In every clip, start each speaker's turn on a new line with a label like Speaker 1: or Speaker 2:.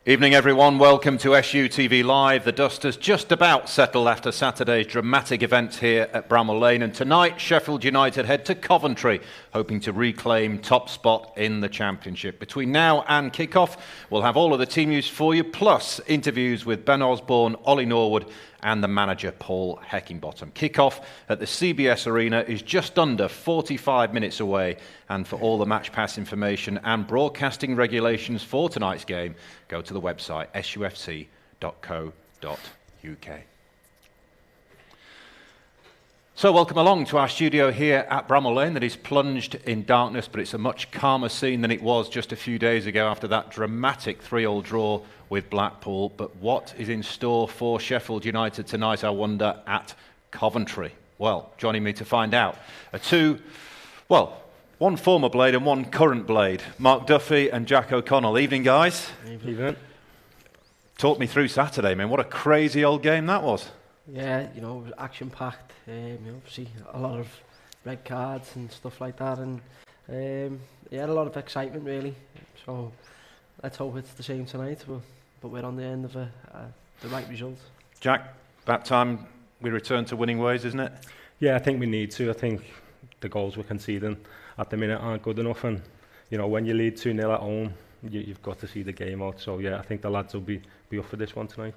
Speaker 1: Evening everyone, welcome to SUTV Live. The dust has just about settled after Saturday's dramatic event here at Bramall Lane, and tonight Sheffield United head to Coventry, hoping to reclaim top spot in the Championship. Between now and kick-off, we'll have all of the team news for you, plus interviews with Ben Osborne, Ollie Norwood and the manager Paul Heckingbottom. Kick-off at the CBS Arena is just under 45 minutes away, and for all the match pass information and broadcasting regulations for tonight's game, go to the website sufc.co.uk. So welcome along to our studio here at Bramall Lane that is plunged in darkness, but it's a much calmer scene than it was just a few days ago after that dramatic 3-3 draw with Blackpool. But what is in store for Sheffield United tonight, I wonder, at Coventry? Well, joining me to find out are one former Blade and one current Blade, Mark Duffy and Jack O'Connell. Evening, guys.
Speaker 2: Evening.
Speaker 1: Talk me through Saturday, man. What a crazy old game that was.
Speaker 2: Yeah, it was action-packed. Obviously a lot of red cards and stuff like that, and a lot of excitement really. So let's hope it's the same tonight, but we're on the end of the right result.
Speaker 1: Jack, about time we return to winning ways, isn't it?
Speaker 3: Yeah, I think we need to. I think the goals we're conceding at the minute aren't good enough, and when you lead 2-0 at home, you've got to see the game out. So yeah, I think the lads will be up for this one tonight.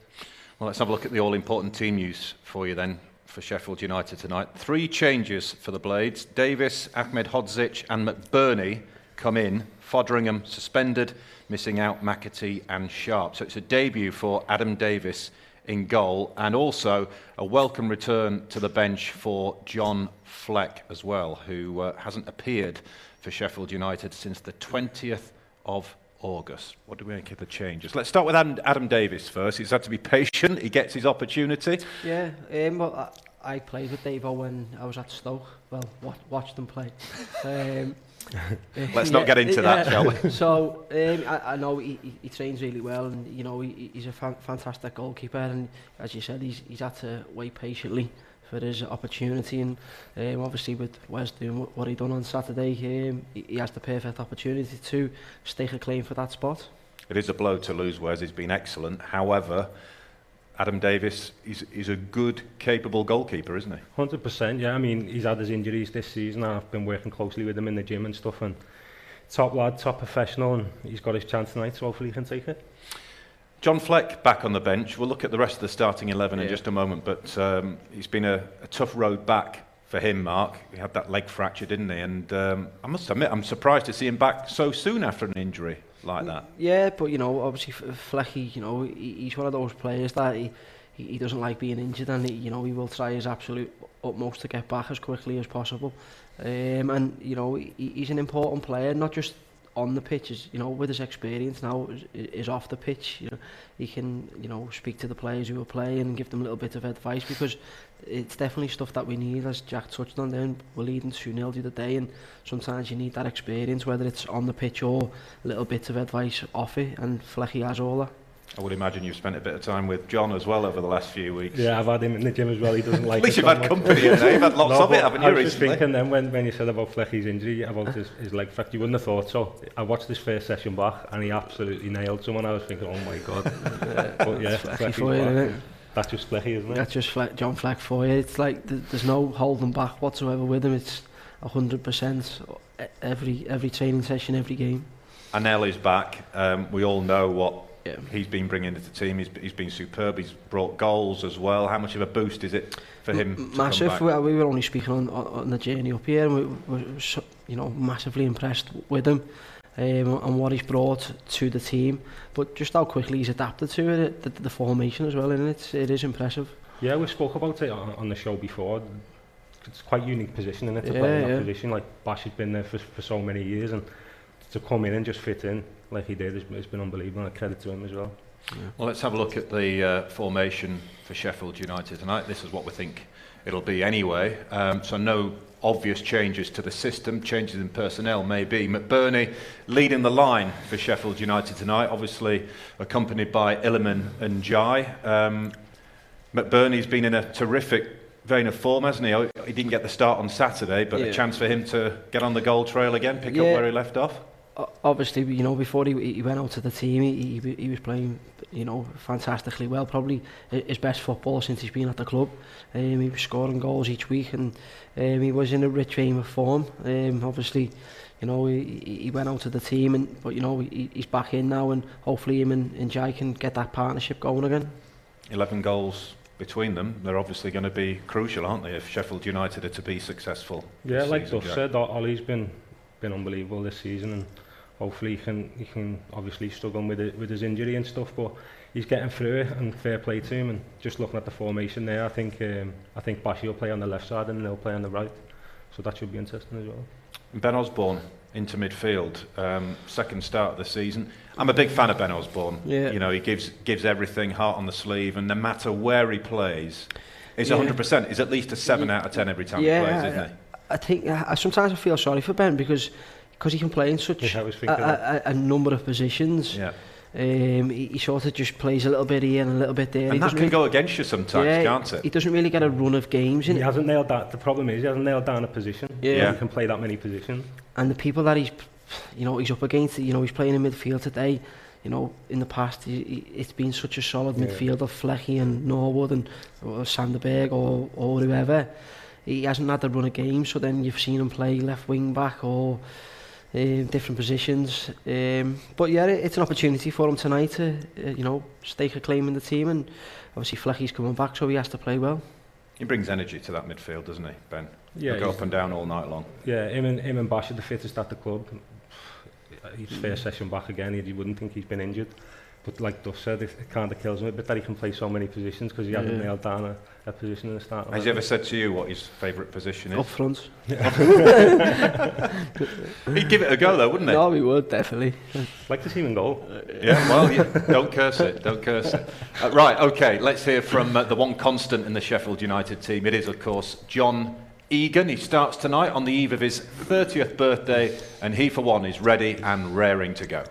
Speaker 1: Well, let's have a look at the all-important team news for you then for Sheffield United tonight. 3 changes for the Blades. Davis, Ahmedhodzic and McBurney come in. Foderingham suspended, missing out McAtee and Sharp. So it's a debut for Adam Davis in goal, and also a welcome return to the bench for John Fleck as well, who hasn't appeared for Sheffield United since the 20th of August. What do we make of the changes? Let's start with Adam Davis first. He's had to be patient. He gets his opportunity.
Speaker 2: Yeah, well, I played with Davo when I was at Stoke. Well, watched him play.
Speaker 1: Let's not get into that, shall we?
Speaker 2: So I know he trains really well, and he's a fantastic goalkeeper. And as you said, he's had to wait patiently for his opportunity, and obviously with Wes doing what he done on Saturday, he has the perfect opportunity to stake a claim for that spot.
Speaker 1: It is a blow to lose Wes. He's been excellent. However, Adam Davis is a good, capable goalkeeper, isn't he?
Speaker 3: 100%, yeah. I mean, he's had his injuries this season. I've been working closely with him in the gym and stuff, and top lad, top professional, and he's got his chance tonight, so hopefully he can take it.
Speaker 1: John Fleck back on the bench. We'll look at the rest of the starting 11 in just a moment, but it's been a tough road back for him, Mark. He had that leg fracture, didn't he? And I must admit, I'm surprised to see him back so soon after an injury like that.
Speaker 2: Yeah, but obviously Flecky, he's one of those players that he doesn't like being injured, and he will try his absolute utmost to get back as quickly as possible. And he's an important player, not just on the pitch, with his experience now is off the pitch. He can speak to the players who are playing and give them a little bit of advice, because it's definitely stuff that we need, as Jack touched on. Then we're leading 2-0 the other day, and sometimes you need that experience, whether it's on the pitch or a little bit of advice off it, and Flecky has all that.
Speaker 1: I would imagine you've spent a bit of time with John as well over the last few weeks.
Speaker 3: Yeah, I've had him in the gym as well. He doesn't like it.
Speaker 1: At least you've had company in there. You've had lots of it, haven't you, recently?
Speaker 3: I was just thinking then when you said about Flecky's injury, about his leg fracture, you wouldn't have thought so. I watched his first session back and he absolutely nailed someone. I was thinking, oh my God. But yeah,
Speaker 2: Flecky for you, isn't it?
Speaker 3: That's just Flecky, isn't it?
Speaker 2: That's just John Fleck for you. It's like there's no holding back whatsoever with him. It's 100% every training session, every game.
Speaker 1: Anel is back. We all know what he's been bringing to the team. He's been superb. He's brought goals as well. How much of a boost is it for him to
Speaker 2: massive
Speaker 1: come back?
Speaker 2: We were only speaking on the journey up here, and we were massively impressed with him and what he's brought to the team, but just how quickly he's adapted to it, the formation as well, and it is impressive.
Speaker 3: Yeah, we spoke about it on the show before. It's quite a unique position, isn't it, to play in that position. Like Bash has been there for so many years, and to come in and just fit in like he did has been unbelievable, and credit to him as well.
Speaker 1: Yeah. Well, let's have a look at the formation for Sheffield United tonight. This is what we think it'll be anyway. So no obvious changes to the system, changes in personnel maybe. McBurney leading the line for Sheffield United tonight, obviously accompanied by Illiman and Jai. McBurney's been in a terrific vein of form, hasn't he? He didn't get the start on Saturday, but a chance for him to get on the goal trail again, pick up where he left off.
Speaker 2: obviously, you know, before he went out to the team, he was playing, you know, fantastically well. Probably his best football since he's been at the club. He was scoring goals each week, and he was in a rich vein of form. Obviously, you know, he went out to the team, but you know, he's back in now, and hopefully him and Jai can get that partnership going again.
Speaker 1: 11 goals between them. They're obviously going to be crucial, aren't they, if Sheffield United are to be successful?
Speaker 3: Yeah, like Duff said, Ollie's been unbelievable this season, and hopefully he can obviously struggle with his injury and stuff, but he's getting through it, and fair play to him. And just looking at the formation there, I think Bashi will play on the left side and they'll play on the right, so that should be interesting as well. Ben Osborne into midfield, second start of the season. I'm a big fan of Ben Osborne.
Speaker 2: Yeah.
Speaker 1: You know, he gives everything, heart on the sleeve, and no matter where he plays, he's 100%. He's at least a 7 out of 10 every time he plays, isn't he?
Speaker 2: I think sometimes I feel sorry for Ben because he can play in such a number of positions.
Speaker 1: Yeah.
Speaker 2: He sort of just plays a little bit here and a little bit there.
Speaker 1: And that can go against you sometimes, can't it?
Speaker 2: He doesn't really get a run of games.
Speaker 3: He hasn't nailed that. The problem is he hasn't nailed down a position. Yeah. He can play that many positions. And
Speaker 2: the people that he's up against, you know, he's playing in midfield today. You know, in the past, it's been such a solid midfield of Flecky and Norwood and or Sanderberg or whoever. He hasn't had the run of games, so then you've seen him play left wing back or different positions. But yeah, it's an opportunity for him tonight to, you know, stake a claim in the team, and obviously Flecky's coming back, so he has to play well.
Speaker 1: He brings energy to that midfield, doesn't he, Ben?
Speaker 3: Yeah,
Speaker 1: he'll go up and down all night long.
Speaker 3: Yeah, him and Bash are the fittest at the club. His first session back again, you wouldn't think he's been injured. But like Duff said, it kind of kills him a bit that he can play so many positions because he hasn't nailed down a position in the start.
Speaker 1: Has he ever said to you what his favourite position is?
Speaker 2: Up front.
Speaker 1: He'd give it a go though, wouldn't he?
Speaker 2: No, he would, definitely.
Speaker 3: Like to see him in goal.
Speaker 1: Don't curse it, don't curse it. Right, okay, let's hear from the one constant in the Sheffield United team. It is, of course, John Egan. He starts tonight on the eve of his 30th birthday, and he, for one, is ready and raring to go.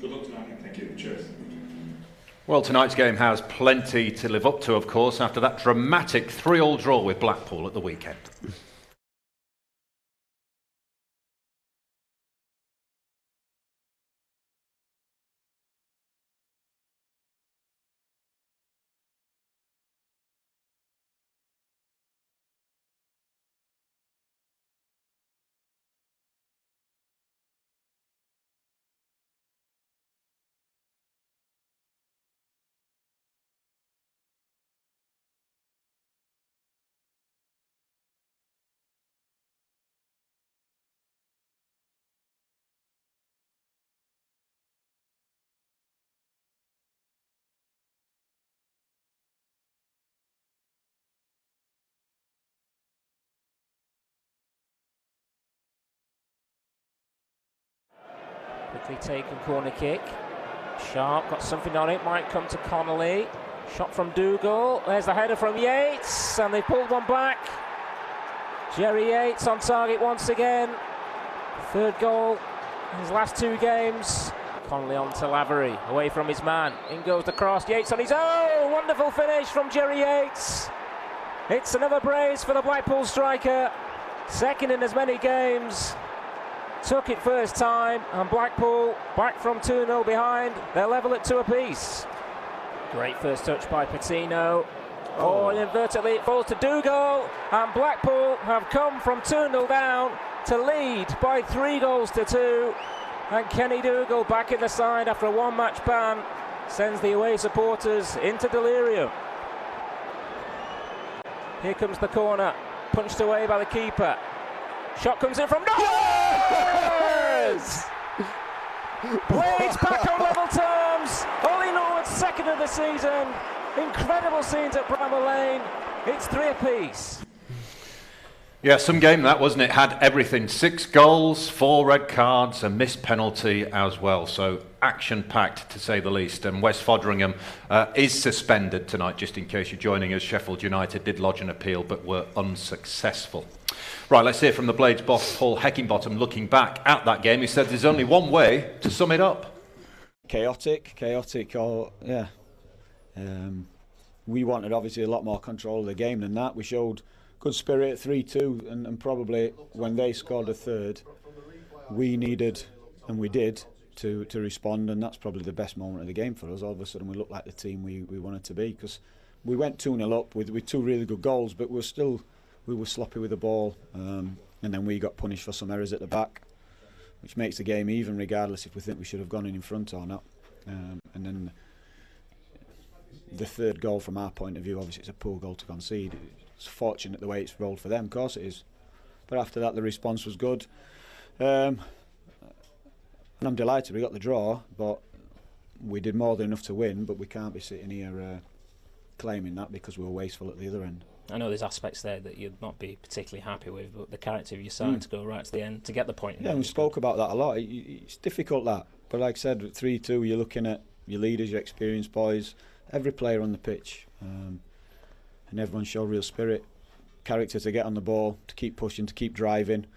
Speaker 4: Good luck tonight. Thank you. Cheers.
Speaker 1: Well, tonight's game has plenty to live up to, of course, after that dramatic 3-3 draw with Blackpool at the weekend.
Speaker 5: Quickly taken corner kick. Sharp got something on it, might come to Connolly. Shot from Dougal, there's the header from Yates, and they pulled one back. Jerry Yates on target once again. Third goal in his last 2 games. Connolly on to Lavery, away from his man. In goes the cross, Yates on his own. Wonderful finish from Jerry Yates. It's another brace for the Blackpool striker. Second in as many games. Took it first time, and Blackpool back from 2-0 behind. They're level at 2 apiece. Great first touch by Patino. Oh, inadvertently it falls to Dougal, and Blackpool have come from 2-0 down to lead by 3 goals to 2. And Kenny Dougal back in the side after a one-match ban sends the away supporters into delirium. Here comes the corner, punched away by the keeper. Shot comes in from Norwood! Blades back on level terms. Ollie Norwood's second of the season. Incredible scenes at Bramall Lane. It's 3 apiece.
Speaker 1: Yeah, some game that, wasn't it? Had everything. 6 goals, 4 red cards, a missed penalty as well. So action-packed, to say the least. And West Fodringham is suspended tonight, just in case you're joining us. Sheffield United did lodge an appeal, but were unsuccessful. Right, let's hear from the Blades boss, Paul Heckingbottom, looking back at that game. He said there's only one way to sum it up.
Speaker 6: Chaotic, yeah. We wanted, obviously, a lot more control of the game than that. We showed good spirit, 3-2, and probably when they scored a third, we needed, and we did, to respond, and that's probably the best moment of the game for us. All of a sudden we looked like the team we wanted to be, because we went 2-0 up with 2 really good goals, but we were sloppy with the ball, and then we got punished for some errors at the back, which makes the game even, regardless if we think we should have gone in front or not. And then the third goal, from our point of view, obviously it's a poor goal to concede. It's fortunate the way it's rolled for them, of course it is. But after that, the response was good. And I'm delighted we got the draw, but we did more than enough to win, but we can't be sitting here claiming that because we were wasteful at the other end.
Speaker 5: I know there's aspects there that you'd not be particularly happy with, but the character of your side to go right to the end, to get the point.
Speaker 6: Yeah, we spoke about that a lot. It's difficult, that. But like I said, at 3-2, you're looking at your leaders, your experienced boys, every player on the pitch. And everyone showed real spirit, character to get on the ball, to keep pushing, to keep driving.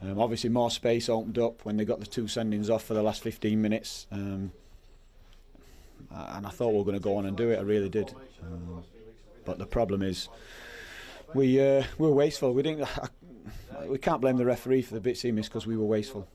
Speaker 6: Obviously more space opened up when they got the 2 sendings off for the last 15 minutes. And I thought we were going to go on and do it, I really did. But the problem is, we were wasteful. We can't blame the referee for the bits he missed, because we were wasteful.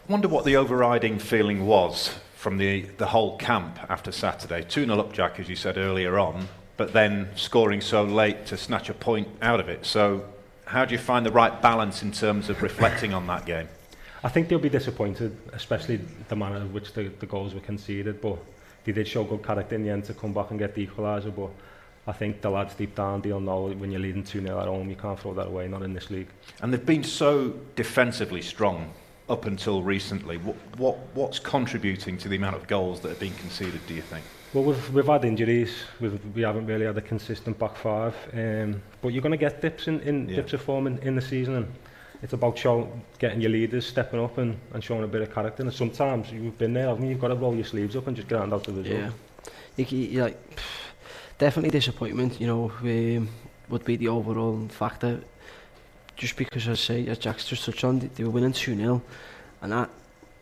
Speaker 1: I wonder what the overriding feeling was from the whole camp after Saturday. 2-0 up, Jack, as you said earlier on, but then scoring so late to snatch a point out of it. So how do you find the right balance in terms of reflecting on that game?
Speaker 3: I think they'll be disappointed, especially the manner in which the goals were conceded, but they did show good character in the end to come back and get the equaliser. But I think the lads deep down, they'll know when you're leading 2-0 at home, you can't throw that away, not in this league. And
Speaker 1: they've been so defensively strong up until recently. What's contributing to the amount of goals that have been conceded, do you think?
Speaker 3: Well, we've had injuries. We haven't really had a consistent back 5. But you're going to get dips dips of form in the season. And it's about getting your leaders stepping up and showing a bit of character. And sometimes you've been there, haven't you? You've got to roll your sleeves up and just get out the result.
Speaker 2: Yeah, like, definitely disappointment. You know, would be the overall factor. Just because, as Jack's just touched on, they were winning 2-0, and that,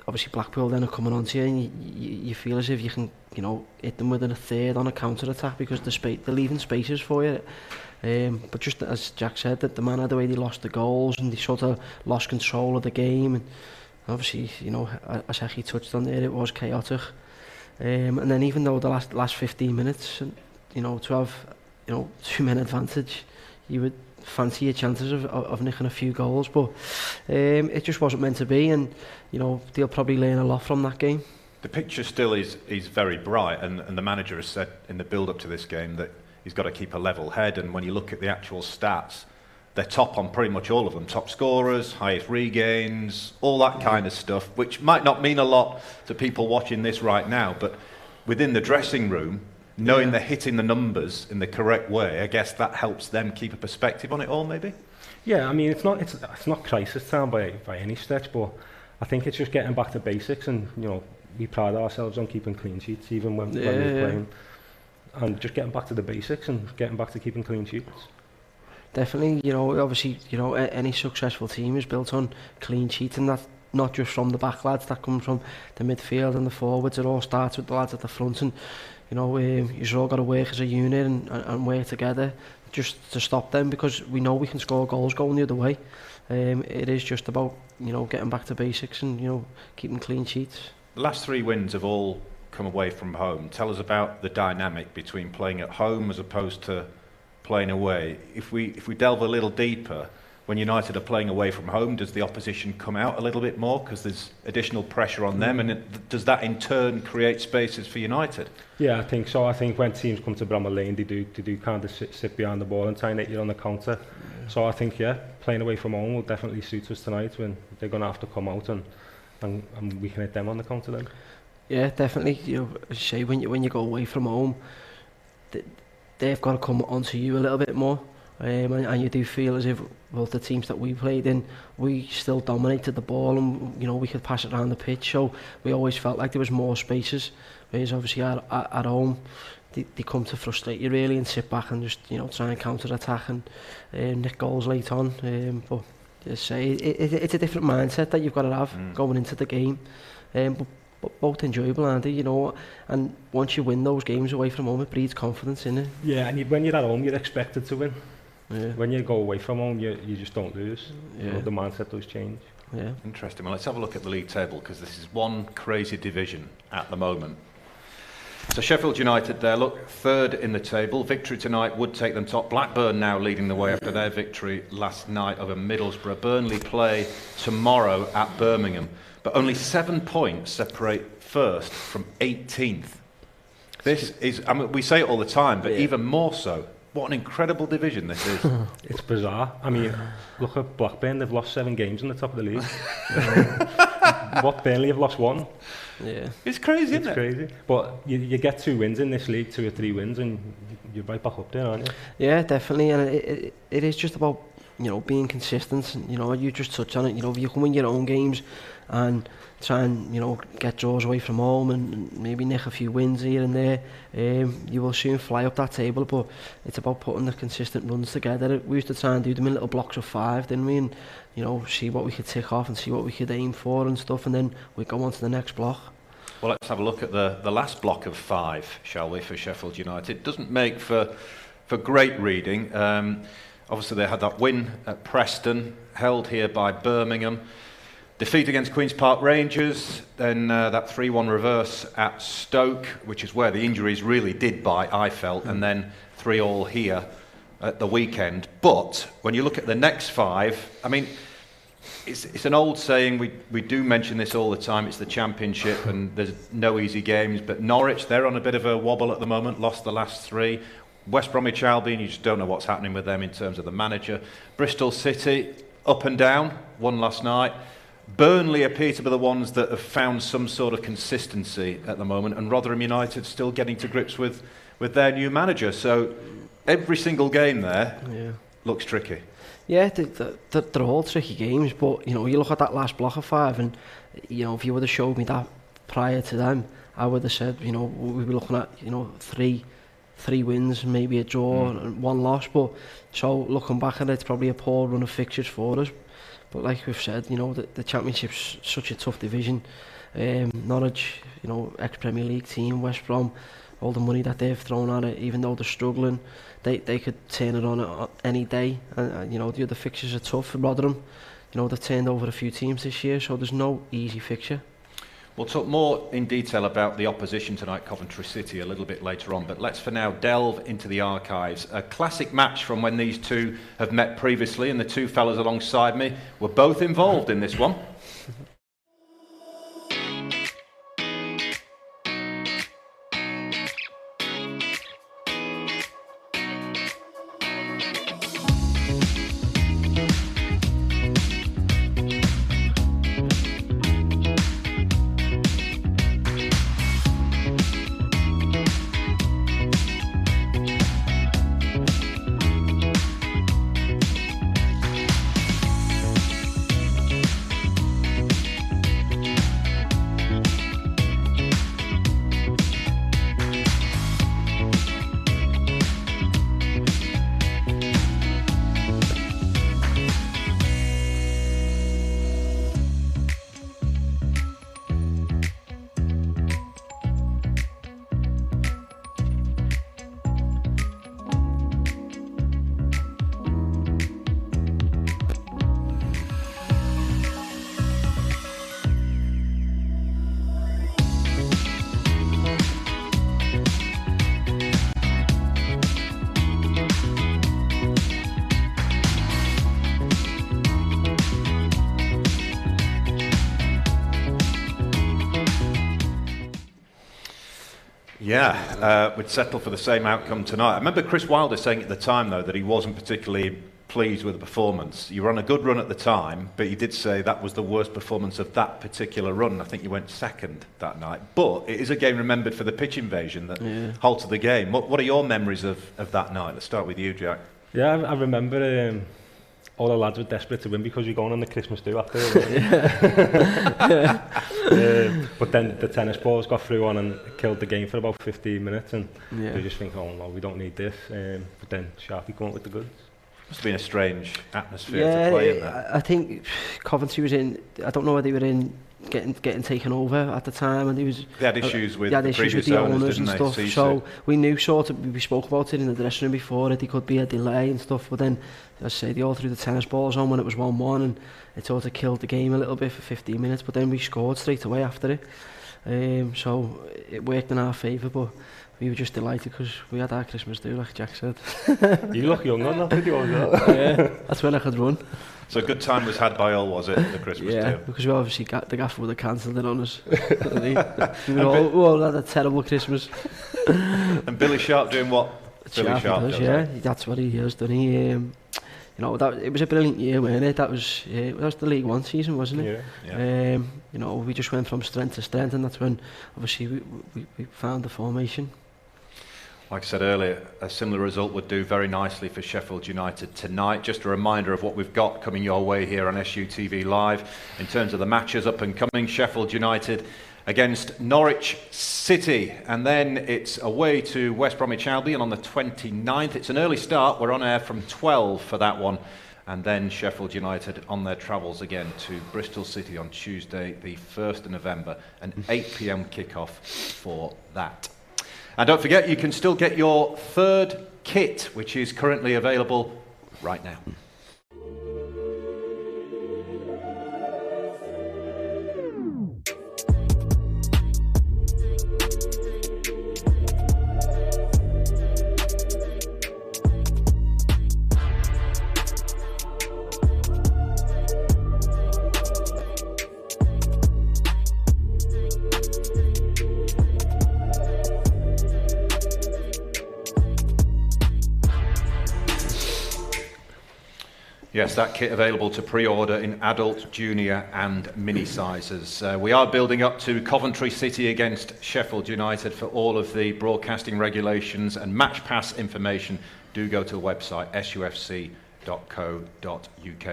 Speaker 2: obviously Blackpool then are coming on to you, and you feel as if you can, you know, hit them within a third on a counter-attack, because they're leaving spaces for you. But just as Jack said, that the manner, the way they lost the goals, and they sort of lost control of the game, and obviously, you know, as Hecky touched on there, it was chaotic. And then even though the last 15 minutes, you know, to have, you know, 2-men advantage, you would fancy your chances of nicking a few goals, but it just wasn't meant to be, and you know, they'll probably learn a lot from that game.
Speaker 1: The picture still is very bright, and the manager has said in the build-up to this game that he's got to keep a level head, and when you look at the actual stats, they're top on pretty much all of them. Top scorers, highest regains, all that kind of stuff, which might not mean a lot to people watching this right now, but within the dressing room, knowing they're hitting the numbers in the correct way, I guess that helps them keep a perspective on it all, maybe?
Speaker 3: Yeah, I mean, it's not crisis time by any stretch, but I think it's just getting back to basics, and, you know, we pride ourselves on keeping clean sheets, even when we're playing, and just getting back to the basics and getting back to keeping clean sheets.
Speaker 2: Definitely, you know, obviously, you know, any successful team is built on clean sheets, and that's not just from the back lads, that comes from the midfield and the forwards. It all starts with the lads at the front, and you know, you've all got to work as a unit and work together just to stop them, because we know we can score goals going the other way. It is just about, you know, getting back to basics and, you know, keeping clean sheets.
Speaker 1: The last 3 wins have all come away from home. Tell us about the dynamic between playing at home as opposed to playing away. If we delve a little deeper, when United are playing away from home, does the opposition come out a little bit more because there's additional pressure on them, and does that in turn create spaces for United?
Speaker 3: Yeah, I think so. I think when teams come to Bramall Lane, they do kind of sit behind the ball and try and hit you on the counter. Yeah. So I think, yeah, playing away from home will definitely suit us tonight when they're going to have to come out and we can hit them on the counter then. Yeah,
Speaker 2: definitely. You know, as you say, when you go away from home, they've got to come onto you a little bit more. And you do feel as if, well, the teams that we played in, we still dominated the ball, and you know, we could pass it around the pitch, so we always felt like there was more spaces. Whereas obviously at home, they come to frustrate you really and sit back and just, you know, try and counter attack and nick goals late on. But as I say, it's a different mindset that you've got to have going into the game. But both enjoyable, aren't they? You know, and once you win those games away from home, it breeds confidence in it.
Speaker 3: Yeah, and when you're at home, you're expected to win. Yeah. When you go away from home, you just don't lose. Yeah. You know, the mindset does change.
Speaker 2: Yeah.
Speaker 1: Interesting. Well, let's have a look at the league table, because this is one crazy division at the moment. So Sheffield United there, look, third in the table. Victory tonight would take them top. Blackburn now leading the way after their victory last night over Middlesbrough. Burnley play tomorrow at Birmingham, but only 7 points separate first from 18th. This is, I mean, we say it all the time, but even more so. What an incredible division this is.
Speaker 3: It's bizarre. I mean, look at Blackburn, they've lost 7 games in the top of the league. What, Burnley have lost 1?
Speaker 2: Yeah.
Speaker 1: It's crazy, isn't it?
Speaker 3: It's crazy. But you get 2 wins in this league, 2 or 3 wins, and you're right back up there, aren't you?
Speaker 2: Yeah, definitely. And it is just about, you know, being consistent. You know, you just touch on it. You know, if you can win your own games and try and, you know, get draws away from home and maybe nick a few wins here and there, you will soon fly up that table. But it's about putting the consistent runs together. We used to try and do them in little blocks of 5, didn't we? And, you know, see what we could tick off and see what we could aim for and stuff, and then we go on to the next block.
Speaker 1: Well, let's have a look at the last block of 5, shall we, for Sheffield United. Doesn't make for great reading. Obviously, they had that win at Preston, held here by Birmingham. Defeat against Queen's Park Rangers, then that 3-1 reverse at Stoke, which is where the injuries really did bite, I felt, and then 3-3 here at the weekend. But when you look at the next 5, I mean, it's an old saying, we do mention this all the time, it's the Championship and there's no easy games, but Norwich, they're on a bit of a wobble at the moment, lost the last 3. West Bromwich Albion, you just don't know what's happening with them in terms of the manager. Bristol City, up and down, won last night. Burnley appear to be the ones that have found some sort of consistency at the moment, and Rotherham United still getting to grips with their new manager. So every single game there looks tricky.
Speaker 2: Yeah, they're all tricky games, but you know, you look at that last block of 5, and you know, if you would have showed me that prior to them, I would have said, you know, we'd be looking at, you know, 3 wins, maybe a draw and 1 loss. But so looking back at it, it's probably a poor run of fixtures for us. But like we've said, you know, the Championship's such a tough division. Norwich, you know, ex-Premier League team, West Brom, all the money that they've thrown at it, even though they're struggling, they could turn it on any day. And you know, the other fixtures are tough for Rotherham. You know, they've turned over a few teams this year, so there's no easy fixture.
Speaker 1: We'll talk more in detail about the opposition tonight, Coventry City, a little bit later on, but let's for now delve into the archives. A classic match from when these two have met previously, and the two fellas alongside me were both involved in this one. Yeah, we'd settle for the same outcome tonight. I remember Chris Wilder saying at the time, though, that he wasn't particularly pleased with the performance. You were on a good run at the time, but you did say that was the worst performance of that particular run. I think you went second that night. But it is a game remembered for the pitch invasion that halted the game. What are your memories of that night? Let's start with you, Jack.
Speaker 3: Yeah, I remember all the lads were desperate to win because we were going on the Christmas do after. But then the tennis balls got through on and killed the game for about 15 minutes, and we just think, oh no, we don't need this. But then Sharpie come up with the goods.
Speaker 1: Must have been a strange atmosphere to play in that.
Speaker 2: I think Coventry was in, I don't know whether they were in getting taken over at the time, and
Speaker 1: they had issues with the previous owners
Speaker 2: and stuff. So we knew we spoke about it in the dressing room before that there could be a delay and stuff, but then as I say, they all threw the tennis balls on when it was 1-1, and it sort of killed the game a little bit for 15 minutes, but then we scored straight away after it. So it worked in our favour, but we were just delighted because we had our Christmas do, like Jack said.
Speaker 3: You look young on that video.
Speaker 2: Yeah, that's when I could run.
Speaker 1: So a good time was had by all, was it, the Christmas do?
Speaker 2: Yeah, because we obviously the gaffer would have cancelled it on us. we all had a terrible Christmas.
Speaker 1: And Billy Sharp doing what Billy Sharp does?
Speaker 2: Yeah, that's what he has done. You know, it was a brilliant year, wasn't it? That was the League One season, wasn't it?
Speaker 1: Yeah.
Speaker 2: You know, we just went from strength to strength, and that's when obviously we found the formation.
Speaker 1: Like I said earlier, a similar result would do very nicely for Sheffield United tonight. Just a reminder of what we've got coming your way here on SUTV Live. In terms of the matches up and coming, Sheffield United against Norwich City. And then it's away to West Bromwich Albion on the 29th. It's an early start. We're on air from 12 for that one. And then Sheffield United on their travels again to Bristol City on Tuesday, the 1st of November. An 8 p.m. kickoff for that. And don't forget, you can still get your third kit, which is currently available right now. Yes, that kit available to pre-order in adult, junior and mini sizes. We are building up to Coventry City against Sheffield United. For all of the broadcasting regulations and match pass information, do go to the website sufc.co.uk.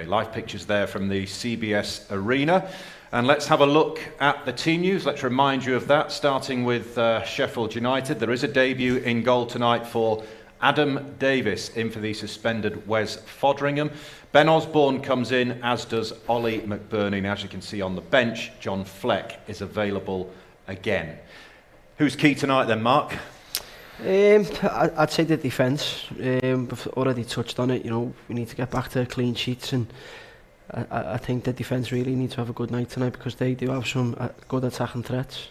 Speaker 1: Live pictures there from the CBS Arena. And let's have a look at the team news. Let's remind you of that, starting with Sheffield United. There is a debut in goal tonight for Adam Davis, in for the suspended Wes Foderingham. Ben Osborne comes in, as does Ollie McBurney. And as you can see on the bench, John Fleck is available again. Who's key tonight then, Mark?
Speaker 2: I'd say the defence. We've already touched on it. You know, we need to get back to clean sheets, and I think the defence really need to have a good night tonight because they do have some good attacking threats.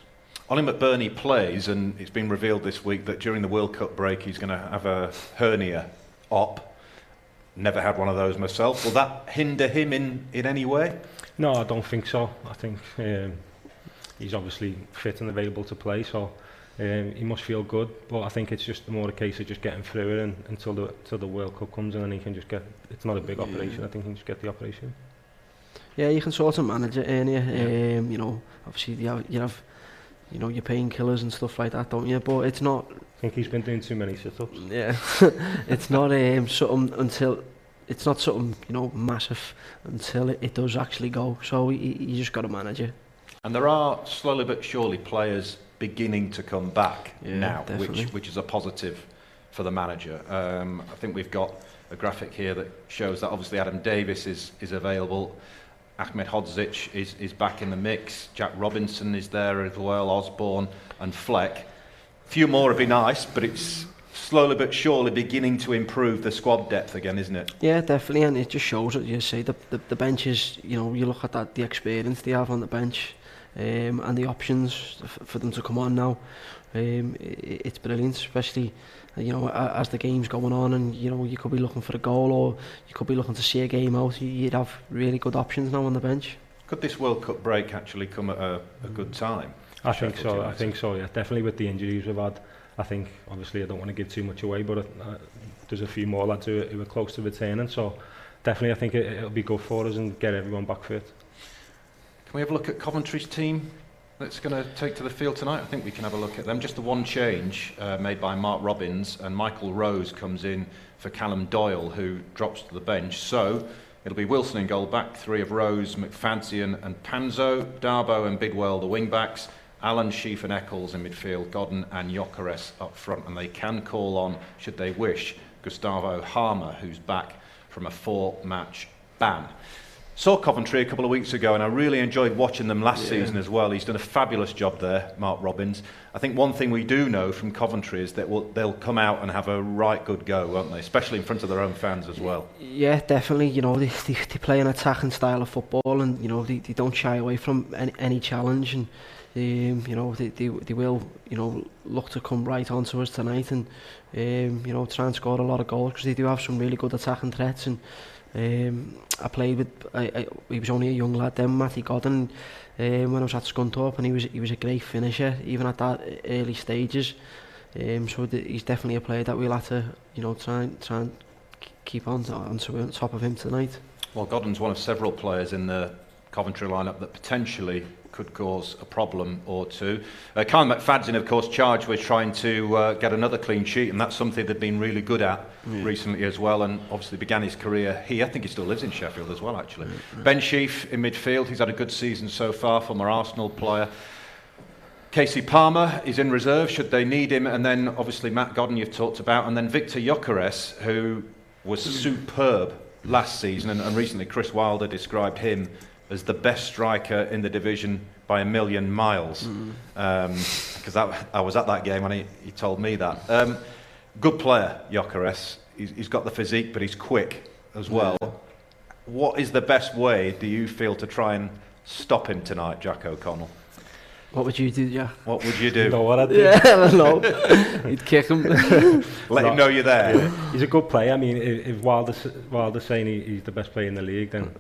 Speaker 1: Ollie McBurney plays, and it's been revealed this week that during the World Cup break he's going to have a hernia op. Never had one of those myself. Will that hinder him in any way?
Speaker 3: No, I don't think so. I think he's obviously fit and available to play, so he must feel good. But I think it's just more a case of just getting through it until the World Cup comes, and then he can just get. It's not a big operation. I think he can just get the operation.
Speaker 2: Yeah, you can sort of manage it, you know, obviously you have you know, your painkillers and stuff like that, don't you? But it's not.
Speaker 3: I think he's been doing too many sit-ups.
Speaker 2: Yeah, it's not something until it's not something, you know, massive until it does actually go. So you just got to manage it.
Speaker 1: And there are slowly but surely players beginning to come back now,
Speaker 2: definitely.
Speaker 1: which is a positive for the manager. I think we've got a graphic here that shows that obviously Adam Davis is available. Ahmed Hodzic is back in the mix. Jack Robinson is there as well, Osborne and Fleck. A few more would be nice, but it's slowly but surely beginning to improve the squad depth again, isn't it?
Speaker 2: Yeah, definitely, and it just shows that you see the bench is, you know, you look at that, the experience they have on the bench, and the options for them to come on now. It's brilliant, especially, you know, as the game's going on, and you know, you could be looking for a goal or you could be looking to see a game out. You'd have really good options now on the bench.
Speaker 1: Could this World Cup break actually come at a good time?
Speaker 3: I think so. Yeah, definitely with the injuries we've had. I think, obviously, I don't want to give too much away, but there's a few more lads who are close to returning, so definitely I think it'll be good for us and get everyone back fit.
Speaker 1: Can we have a look at Coventry's team that's going to take to the field tonight? I think we can have a look at them. Just the one change made by Mark Robbins, and Michael Rose comes in for Callum Doyle, who drops to the bench. So it'll be Wilson in goal, back three of Rose, Mcfadden and Panzo, Darboe and Bidwell the wing backs, Allen, Sheaf and Eccles in midfield, Godden and Gyökeres up front, and they can call on, should they wish, Gustavo Harmer, who's back from a 4-match ban. Saw Coventry a couple of weeks ago and I really enjoyed watching them last season as well. He's done a fabulous job there, Mark Robbins. I think one thing we do know from Coventry is that they'll come out and have a right good go, won't they? Especially in front of their own fans as well.
Speaker 2: Yeah, definitely. You know, they play an attacking style of football, and you know they don't shy away from any challenge, and you know they will, you know, look to come right onto us tonight and you know, try and score a lot of goals, because they do have some really good attacking threats. And I played with, he was only a young lad then, Matty Godden, when I was at Scunthorpe, and he was a great finisher even at that early stages. So he's definitely a player that we'll have to, you know, try and keep on top of him tonight.
Speaker 1: Well, Godden's one of several players in the Coventry lineup that potentially could cause a problem or two. Kyle Mcfadden, of course, charged with trying to get another clean sheet, and that's something they've been really good at recently as well, and obviously began his career here. I think he still lives in Sheffield as well, actually. Ben Sheaf in midfield, he's had a good season so far, former Arsenal player. Casey Palmer is in reserve should they need him, and then obviously Matt Godden you've talked about, and then Victor Gyökeres, who was superb last season, and recently Chris Wilder described him as the best striker in the division by a million miles. Because I was at that game and he told me that. Good player, Gyökeres. He's got the physique, but he's quick as well. What is the best way, do you feel, to try and stop him tonight, Jack O'Connell?
Speaker 2: What would you do, Jack?
Speaker 1: What would you do?
Speaker 3: You know what I'd do?
Speaker 2: Yeah, I don't know. You'd kick him.
Speaker 1: Let him know you're there.
Speaker 3: Yeah. He's a good player. I mean, if Wilder's saying he's the best player in the league, then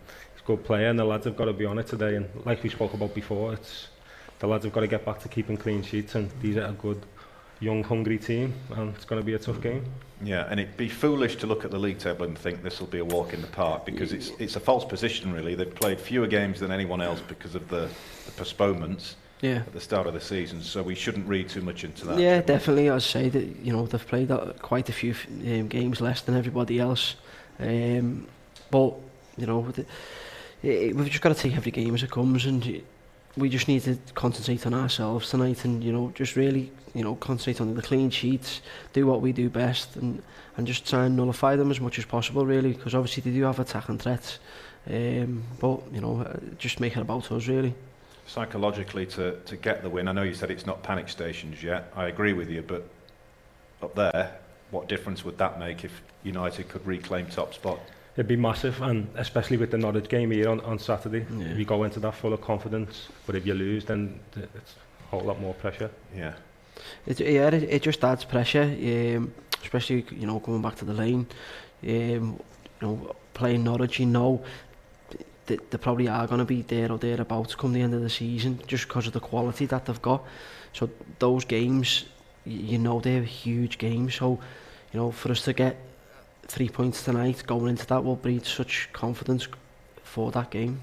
Speaker 3: good player, and the lads have got to be on it today. And like we spoke about before, it's the lads have got to get back to keeping clean sheets, and these are a good, young, hungry team, and it's going to be a tough game. Yeah,
Speaker 1: and it'd be foolish to look at the league table and think this will be a walk in the park, because it's a false position really. They've played fewer games than anyone else because of the postponements at the start of the season, so we shouldn't read too much into that.
Speaker 2: Yeah, definitely. I'd say that, you know, they've played quite a few games less than everybody else, but you know, we've just got to take every game as it comes, and we just need to concentrate on ourselves tonight, and you know, just really, you know, concentrate on the clean sheets, do what we do best, and just try and nullify them as much as possible, really, because obviously they do have attacking threats, but you know, just make it about us, really.
Speaker 1: Psychologically, to get the win, I know you said it's not panic stations yet, I agree with you, but up there, what difference would that make if United could reclaim top spot?
Speaker 3: It'd be massive, and especially with the Norwich game here on Saturday. You go into that full of confidence, but if you lose, then it's a whole lot more pressure.
Speaker 2: Yeah. It just adds pressure, especially, you know, going back to the lane. You know, playing Norwich, you know, they probably are going to be there or thereabouts come the end of the season, just because of the quality that they've got. So those games, you know, they're huge games. So, you know, for us to get 3 points tonight, going into that will breed such confidence for that game.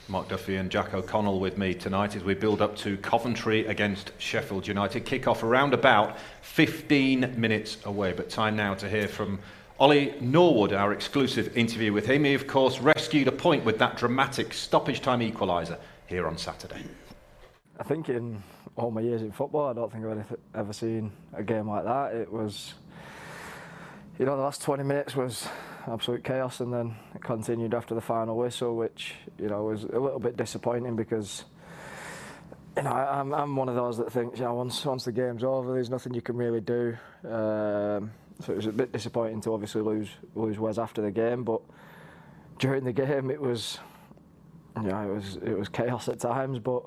Speaker 1: Mark Duffy and Jack O'Connell with me tonight as we build up to Coventry against Sheffield United. Kick-off around about 15 minutes away, but time now to hear from Ollie Norwood, our exclusive interview with him. He, of course, rescued a point with that dramatic stoppage time equaliser here on Saturday.
Speaker 7: I think in all my years in football, I don't think I've ever seen a game like that. It was, you know, the last 20 minutes was absolute chaos, and then it continued after the final whistle, which, you know, was a little bit disappointing because, you know, I'm one of those that thinks, you know, once the game's over, there's nothing you can really do. So it was a bit disappointing to obviously lose Wes after the game, but during the game it was, you know, it was chaos at times, but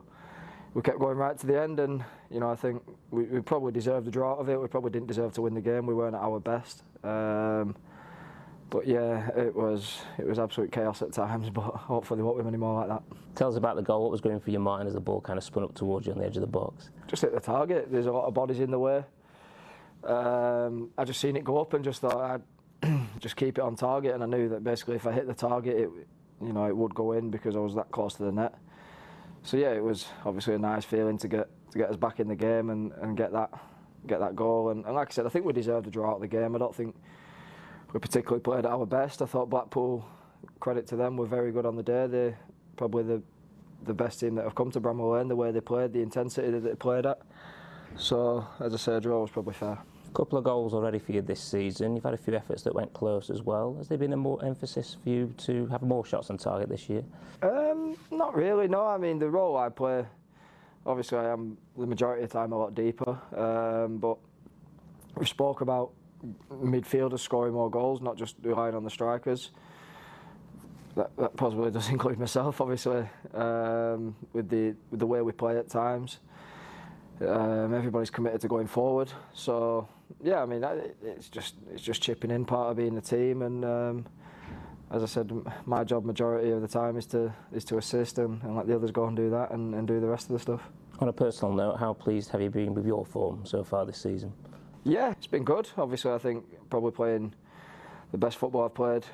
Speaker 7: we kept going right to the end, and you know, I think we probably deserved the draw out of it. We probably didn't deserve to win the game. We weren't at our best. But yeah, it was absolute chaos at times, but hopefully there won't be many more like that.
Speaker 8: Tell us about the goal. What was going for you, Martin, as the ball kind of spun up towards you on the edge of the box?
Speaker 7: Just hit the target. There's a lot of bodies in the way. I just seen it go up and just thought I'd just keep it on target, and I knew that basically if I hit the target, it would go in because I was that close to the net. So yeah, it was obviously a nice feeling to get us back in the game and get that goal. And like I said, I think we deserved a draw out of the game. I don't think we particularly played at our best. I thought Blackpool, credit to them, were very good on the day. They're probably the best team that have come to Bramall Lane, the way they played, the intensity that they played at. So, as I say, a draw was probably fair.
Speaker 8: A couple of goals already for you this season. You've had a few efforts that went close as well. Has there been a more emphasis for you to have more shots on target this year?
Speaker 7: Not really, no. I mean, the role I play, obviously I am the majority of the time a lot deeper, but we spoke about midfielders scoring more goals, not just relying on the strikers. That possibly does include myself, obviously, with the way we play at times. Everybody's committed to going forward, so yeah, I mean it's just chipping in, part of being the team, and as I said, my job majority of the time is to assist and let the others go and do that and do the rest of the stuff.
Speaker 8: On a personal note, how pleased have you been with your form so far this season?
Speaker 7: Yeah, it's been good. Obviously, I think probably playing the best football I've played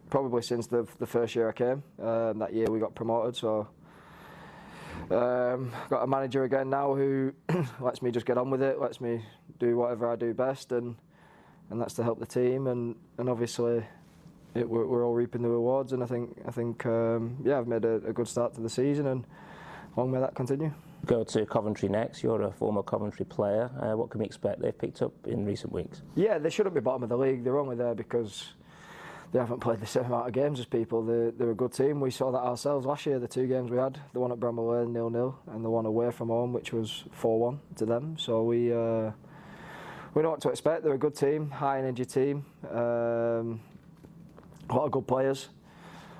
Speaker 7: probably since the first year I came. That year we got promoted, so. Got a manager again now who lets me just get on with it, lets me do whatever I do best, and that's to help the team. And obviously, we're all reaping the rewards. And I think yeah, I've made a good start to the season, and long may that continue.
Speaker 8: Go to Coventry next. You're a former Coventry player. What can we expect? They've picked up in recent weeks.
Speaker 7: Yeah, they shouldn't be bottom of the league. They're only there because they haven't played the same amount of games as people. They're a good team. We saw that ourselves last year, the two games we had, the one at Bramall Lane 0-0 and the one away from home, which was 4-1 to them. So we know what to expect. They're a good team, high energy team, a lot of good players.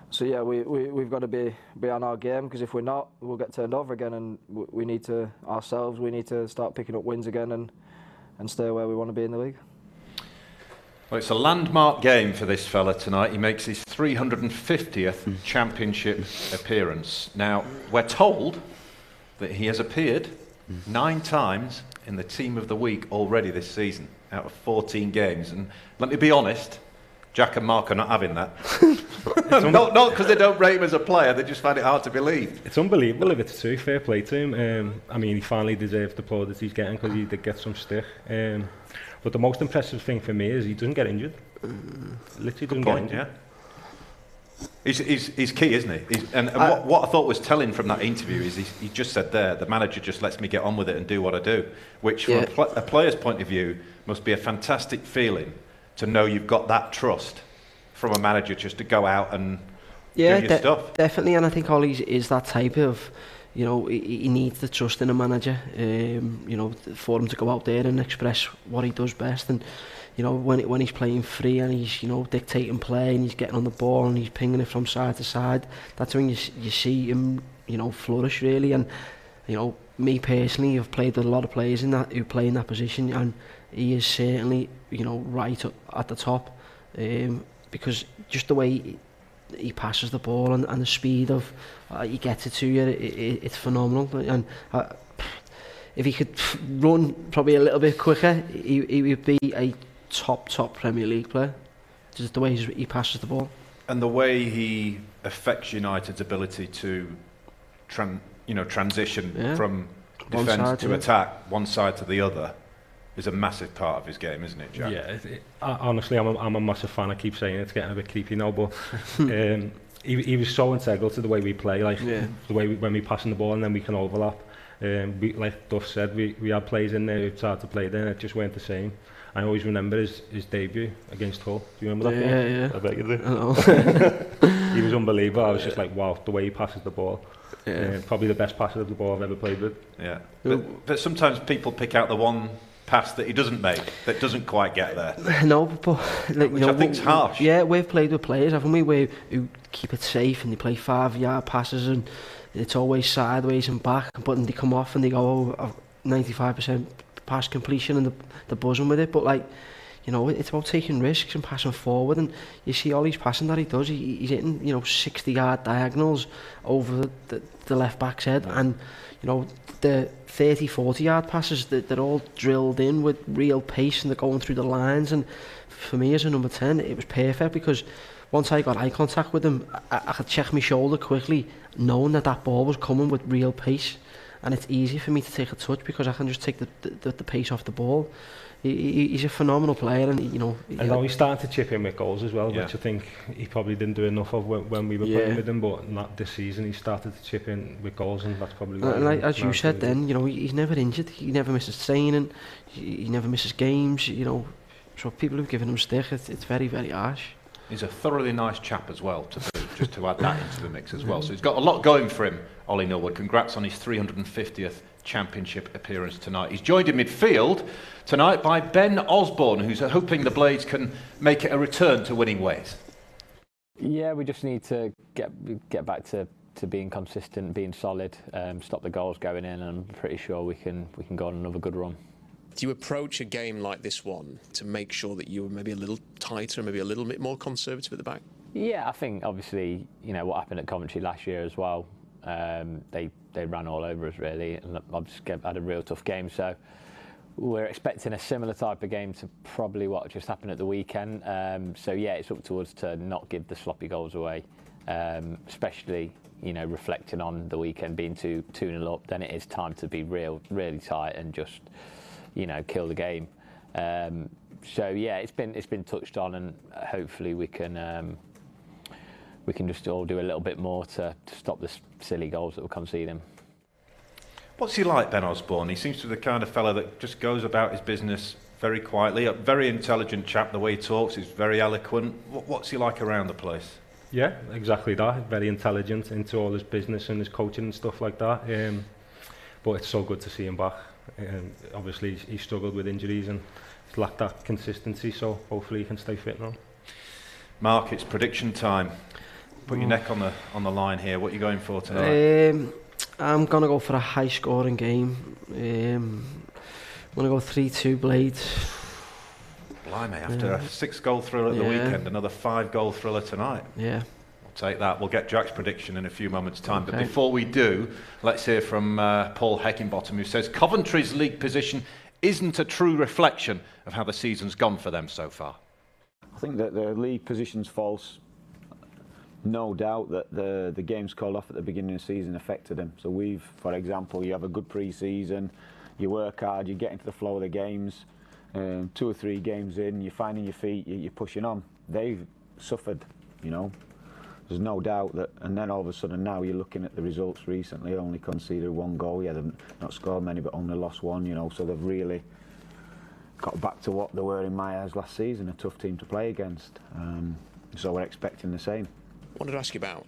Speaker 7: So yeah, we've got to be on our game, because if we're not, we'll get turned over again, and we need to start picking up wins again and stay where we want to be in the league.
Speaker 1: Well, it's a landmark game for this fella tonight. He makes his 350th championship appearance. Now, we're told that he has appeared 9 times in the Team of the Week already this season, out of 14 games. And let me be honest, Jack and Mark are not having that. Not because they don't rate him as a player, they just find it hard to believe.
Speaker 3: It's unbelievable if it's true. Fair play to him. I mean, he finally deserves the plaudits he's getting, because he did get some stick. But the most impressive thing for me is he doesn't get injured. Literally doesn't get injured.
Speaker 1: Yeah. He's key, isn't he? And what I thought was telling from that interview is he just said there, the manager just lets me get on with it and do what I do, which from a player's point of view must be a fantastic feeling to know you've got that trust from a manager just to go out and do your stuff.
Speaker 2: Definitely, and I think Ollie is that type of, you know, he needs the trust in a manager, you know, for him to go out there and express what he does best. And you know, when he's playing free and he's, you know, dictating play and he's getting on the ball and he's pinging it from side to side, that's when you see him, you know, flourish really. And you know, me personally, I've played with a lot of players who play in that position, and he is certainly, you know, right at the top, because just the way he passes the ball and the speed of he gets it to you, it's phenomenal. And if he could run probably a little bit quicker, he would be a top Premier League player. Just the way he passes the ball
Speaker 1: and the way he affects United's ability to transition from defence to attack, one side to the other, is a massive part of his game, isn't it, Jack?
Speaker 3: Yeah, honestly, I'm a massive fan. I keep saying it's getting a bit creepy now, but he was so integral to the way we play, like the way when we passing the ball and then we can overlap. Like Duff said, we had players in there who tried to play there and it just weren't the same. I always remember his debut against Hull. Do you remember that game?
Speaker 2: Yeah.
Speaker 3: I bet you do. He was unbelievable. I was just like, wow, the way he passes the ball. Probably the best passer of the ball I've ever played with.
Speaker 1: Yeah, but sometimes people pick out the one pass that he doesn't make, that doesn't quite get there.
Speaker 2: No, but like,
Speaker 1: which I think's harsh.
Speaker 2: Yeah, we've played with players, haven't we, who keep it safe and they play 5-yard passes and it's always sideways and back, but then they come off and they go, 95% pass completion and they're buzzing with it. But like, you know, it's about taking risks and passing forward. And you see all his passing that he does, he's hitting, you know, 60-yard diagonals over the left back's head, and you know, the 30-40-yard passes, they're all drilled in with real pace and they're going through the lines. And for me as a number 10, it was perfect, because once I got eye contact with him, I could check my shoulder quickly, knowing that ball was coming with real pace, and it's easy for me to take a touch because I can just take the pace off the ball. He's a phenomenal player, and you know.
Speaker 3: I know he started to chip in with goals as well, which I think he probably didn't do enough of when we were playing with him. But not this season, he started to chip in with goals, and that's probably.
Speaker 2: And like, as you said, then you know, he's never injured. He never misses training. He never misses games. You know, so people who've given him stick, it's very, very harsh.
Speaker 1: He's a thoroughly nice chap as well, just to add that into the mix as well. So he's got a lot going for him, Ollie Norwood. Congrats on his 350th Championship appearance tonight. He's joined in midfield tonight by Ben Osborne, who's hoping the Blades can make it a return to winning ways.
Speaker 9: Yeah, we just need to get back to being consistent, being solid, stop the goals going in, and I'm pretty sure we can go on another good run.
Speaker 10: Do you approach a game like this one to make sure that you were maybe a little tighter, maybe a little bit more conservative at the back?
Speaker 9: Yeah, I think obviously, you know, what happened at Coventry last year as well. They ran all over us really, and obviously had a real tough game. So we're expecting a similar type of game to probably what just happened at the weekend. So yeah, it's up to us to not give the sloppy goals away, especially, you know, reflecting on the weekend being 2-0 up. Then it is time to be really tight and just, you know, kill the game. So yeah, it's been touched on, and hopefully we can just all do a little bit more to stop the silly goals that we're conceding.
Speaker 1: What's he like, Ben Osborne? He seems to be the kind of fellow that just goes about his business very quietly. A very intelligent chap. The way he talks, he's very eloquent. What's he like around the place?
Speaker 3: Yeah, exactly that. Very intelligent, into all his business and his coaching and stuff like that. But it's so good to see him back. Obviously, he struggled with injuries and he's lacked that consistency, so hopefully he can stay fit now.
Speaker 1: Mark, it's prediction time. Put your neck on the line here. What are you going for tonight?
Speaker 2: I'm going to go for a high-scoring game. I'm going to go 3-2 Blades.
Speaker 1: Blimey, after a 6-goal thriller at the weekend, another 5-goal thriller tonight.
Speaker 2: Yeah.
Speaker 1: We'll take that. We'll get Jack's prediction in a few moments' time. But before we do, let's hear from Paul Heckingbottom, who says Coventry's league position isn't a true reflection of how the season's gone for them so far.
Speaker 6: I think that the league position's false. No doubt that the games called off at the beginning of the season affected them. So for example, you have a good pre-season, you work hard, you get into the flow of the games, 2 or 3 games in, you're finding your feet, you're pushing on. They've suffered, you know. There's no doubt that, and then all of a sudden now you're looking at the results recently, only conceded 1 goal. Yeah, they've not scored many, but only lost 1, you know, so they've really got back to what they were in my eyes last season, a tough team to play against. So we're expecting the same.
Speaker 10: I wanted to ask you about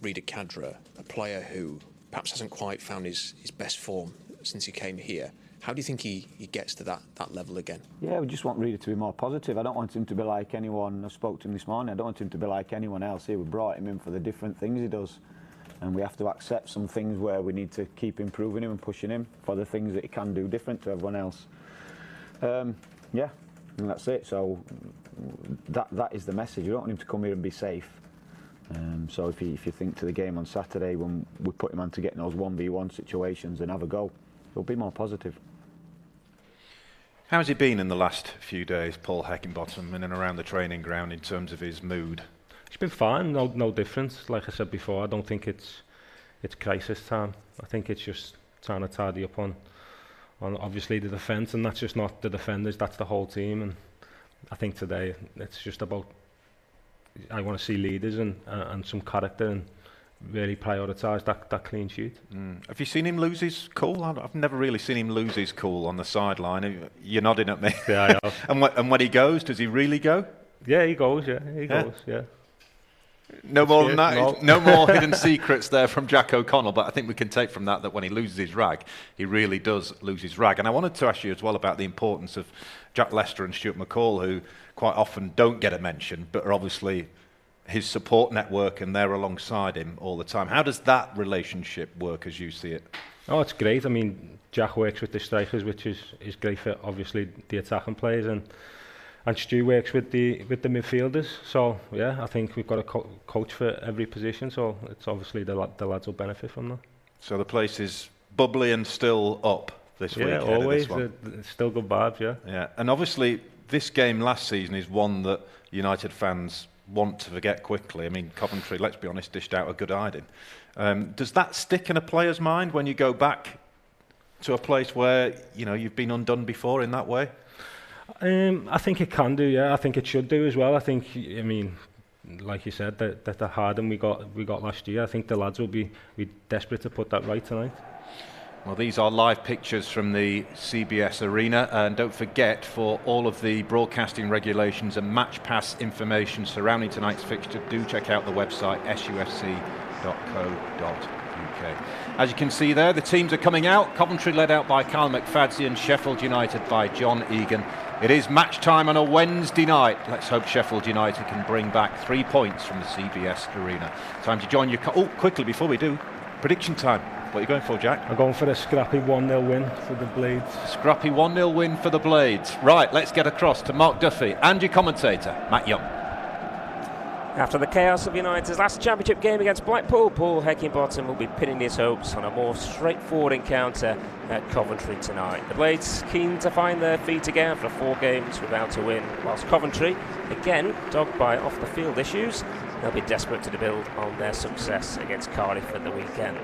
Speaker 10: Rita Kadra, a player who perhaps hasn't quite found his best form since he came here. How do you think he gets to that level again?
Speaker 6: Yeah, we just want Rita to be more positive. I don't want him to be like anyone. I spoke to him this morning. I don't want him to be like anyone else here. We brought him in for the different things he does, and we have to accept some things where we need to keep improving him and pushing him for the things that he can do different to everyone else. Yeah, and that's it. So that is the message. We don't want him to come here and be safe. So if you think to the game on Saturday when we put him on to get in those 1v1 situations and have a go, he'll be more positive.
Speaker 1: How's he been in the last few days, Paul Heckingbottom, in and around the training ground in terms of his mood?
Speaker 3: He's been fine, no difference. Like I said before, I don't think it's crisis time. I think it's just trying to tidy up on obviously the defence, and that's just not the defenders, that's the whole team. And I think today it's just about, I want to see leaders and some character and really prioritise that clean sheet.
Speaker 1: Have you seen him lose his cool? I've never really seen him lose his cool on the sideline. You're nodding at me.
Speaker 3: Yeah, I have.
Speaker 1: And when he goes, does he really go?
Speaker 3: Yeah, he goes, yeah.
Speaker 1: No more than that. No more hidden secrets there from Jack O'Connell, but I think we can take from that when he loses his rag, he really does lose his rag. And I wanted to ask you as well about the importance of Jack Lester and Stuart McCall, who quite often don't get a mention, but are obviously his support network and they're alongside him all the time. How does that relationship work as you see it?
Speaker 3: Oh, it's great. I mean, Jack works with the strikers, which is great for obviously the attacking players, and Stu works with the midfielders. So yeah, I think we've got a coach for every position. So it's obviously the lads will benefit from that.
Speaker 1: So the place is bubbly and still up this week.
Speaker 3: Yeah, always. Still good vibes. Yeah.
Speaker 1: Yeah, and obviously this game last season is one that United fans want to forget quickly. I mean, Coventry, let's be honest, dished out a good hiding. Does that stick in a player's mind when you go back to a place where you've been undone before in that way?
Speaker 3: I think it can do. Yeah, I think it should do as well. I think, I mean, like you said, that the hardened we got last year. I think the lads will be desperate to put that right tonight.
Speaker 1: Well, these are live pictures from the CBS Arena, and don't forget, for all of the broadcasting regulations and match pass information surrounding tonight's fixture, do check out the website sufc.co.uk. As you can see there, the teams are coming out. Coventry led out by Kyle Mcfadden, Sheffield United by John Egan. It is match time on a Wednesday night. Let's hope Sheffield United can bring back 3 points from the CBS Arena. Time to join your... quickly before we do, prediction time. What are you going for, Jack?
Speaker 3: I'm going for a scrappy 1-0 win for the Blades.
Speaker 1: Scrappy 1-0 win for the Blades. Right, let's get across to Mark Duffy and your commentator, Matt Young.
Speaker 5: After the chaos of United's last championship game against Blackpool, Paul Heckingbottom will be pinning his hopes on a more straightforward encounter at Coventry tonight. The Blades keen to find their feet again after 4 games without a win, whilst Coventry, again dogged by off-the-field issues, they'll be desperate to build on their success against Cardiff at the weekend.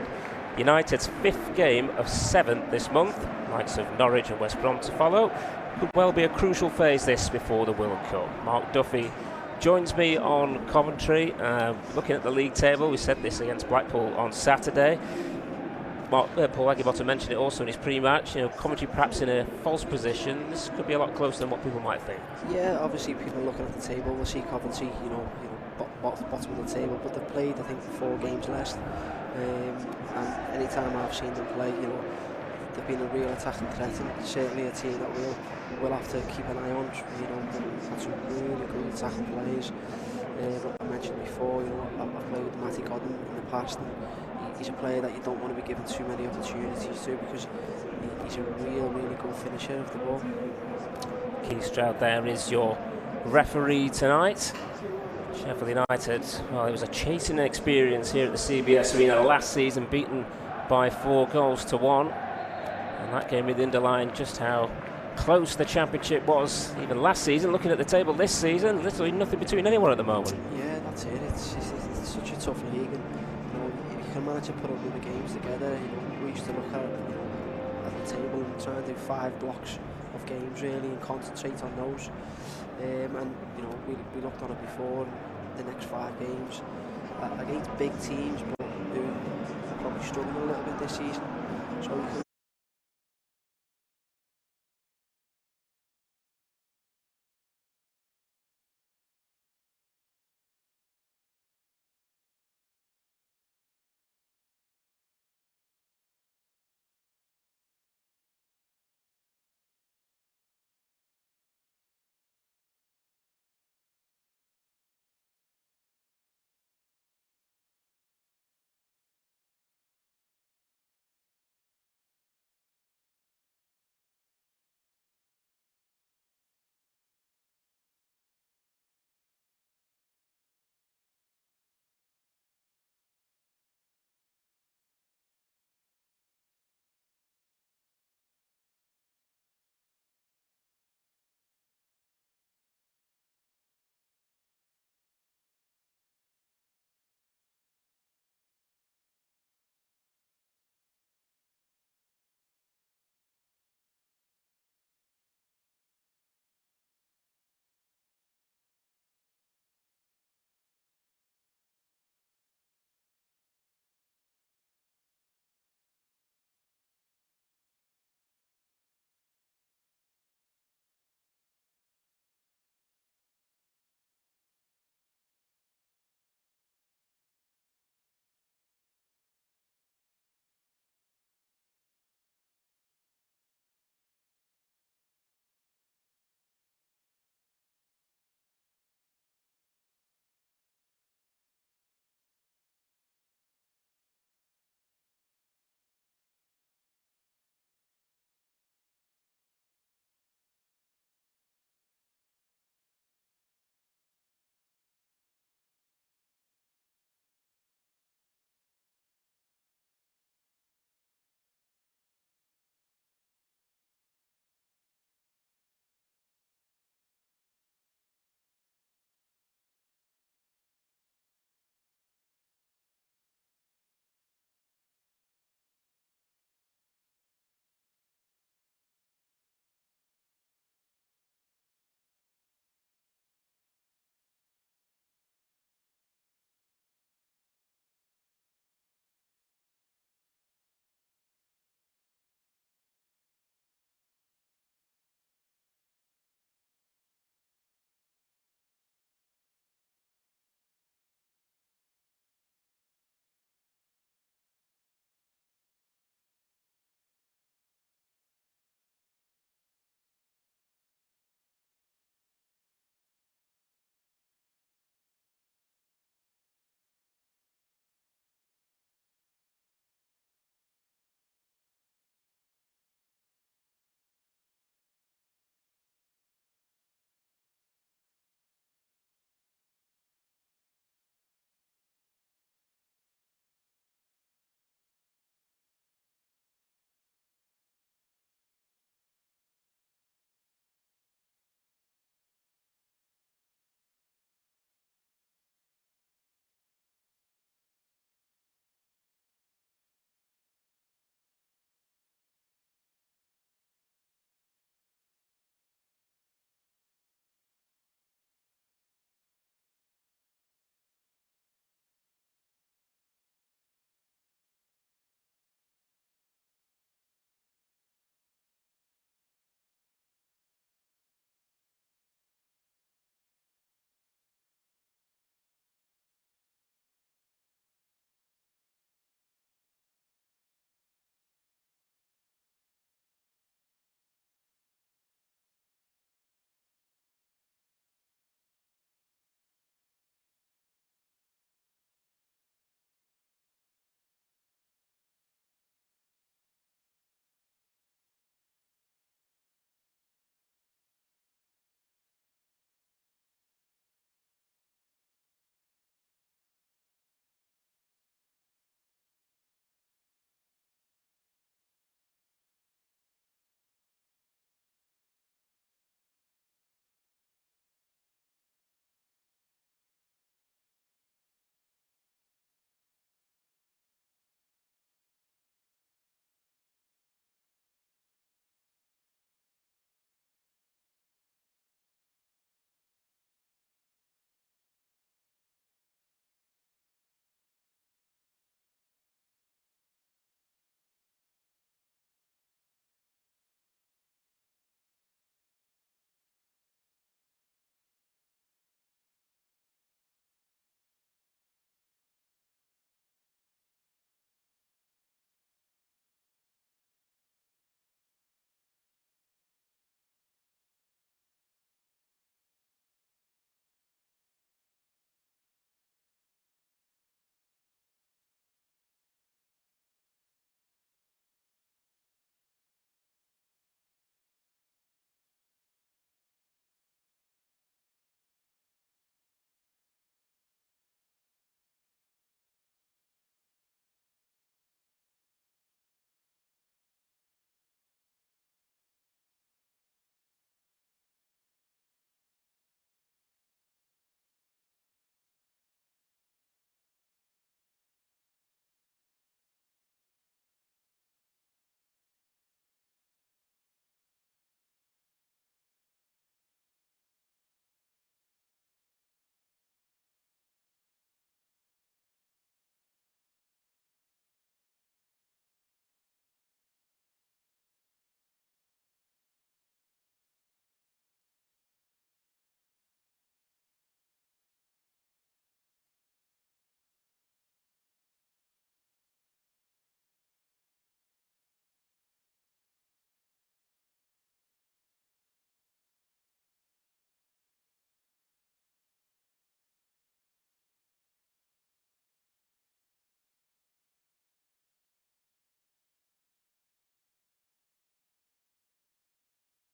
Speaker 5: United's 5th game of 7th this month, likes of Norwich and West Brom to follow, could well be a crucial phase this before the World Cup. Mark Duffy joins me on Coventry, looking at the league table. We said this against Blackpool on Saturday. Paul Heckingbottom mentioned it also in his pre-match. Coventry perhaps in a false position. This could be a lot closer than what people might think.
Speaker 2: Yeah, obviously people looking at the table will see Coventry, bottom of the table, but they've played, I think, 4 games less. And any time I've seen them play, they've been a real attacking threat, and certainly a team that we'll have to keep an eye on. We've had some really good attacking players. I mentioned before, I've played with Mcfadden in the past, and he's a player that you don't want to be given too many opportunities to, because he's a really good finisher of the ball.
Speaker 5: Keith Stroud there is your referee tonight. Sheffield United, well, it was a chasing experience here at the CBS Arena last season, beaten by 4-1, and that game really underlined just how close the championship was even last season. Looking at the table this season, literally nothing between anyone at the moment.
Speaker 2: Yeah, that's it. It's such a tough league, and if you can manage to put all the games together, we used to look at the table and try and do 5 blocks of games really and concentrate on those. And we looked on it before, the next 5 games against big teams, but who are probably struggling a little bit this season. So